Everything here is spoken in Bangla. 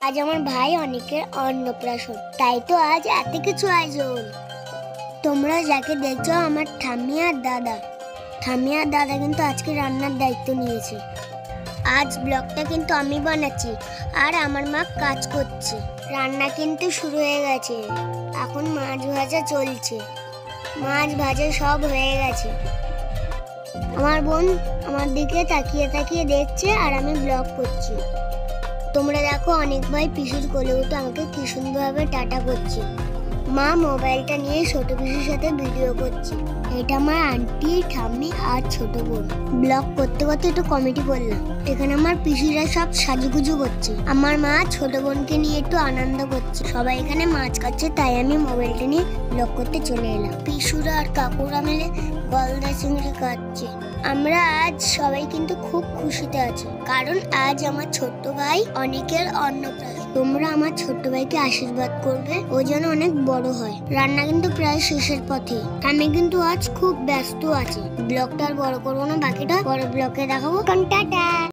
আজ আমার ভাই অনেকের অন্নপ্রাশন, তাই তো আজ এত কিছু আয়োজন। তোমরা যাকে দেখছো আমার ঠাম্মি আর দাদা। ঠাম্মি আর দাদা কিন্তু আজকে রান্নার দায়িত্ব নিয়েছে। আজ ব্লগটা কিন্তু আমি বানাচ্ছি আর আমার মা কাজ করছে। রান্না কিন্তু শুরু হয়ে গেছে, এখন মাছ ভাজা চলছে। মাছ ভাজা সব হয়ে গেছে। আমার বোন আমার দিকে তাকিয়ে তাকিয়ে দেখছে আর আমি ব্লগ করছি। তোমরা দেখো অনেক ভাই পিসির কোলে উঠে আমাকে কি সুন্দরভাবে টাটা করছে। মা মোবাইলটা নিয়ে ছোট পিসির সাথে ভিডিও করছে। এটা আমার আন্টি, ঠাম্মি আর ছোট বোন। ব্লগ করতে করতে একটু কমেডি করলাম। এখানে আমার পিসিরা সব সাজুগুজু করছে। আমার মা ছোট বোনকে নিয়ে একটু আনন্দ করছে। সবাই এখানে মাছ খাচ্ছে, তাই আমি মোবাইলটা নিয়ে ব্লগ করতে চলে এলাম। পিসুরা আর কাকুরা মিলে গলদা চিংড়ি কাটছে। আমরা আজ সবাই কিন্তু খুব খুশিতে আছি, কারণ আজ আমার ছোট্ট ভাই অনেকের অন্নপ্রাশন। তোমরা আমার ছোট্ট ভাইকে আশীর্বাদ করবে, ও যেন অনেক বড় হয়। রান্না কিন্তু প্রায় শেষের পথে। আমি কিন্তু আজ খুব ব্যস্ত আছি। ব্লগটা আর বড় করবো না, বাকিটা পরের ব্লগে দেখাবো। টাটা।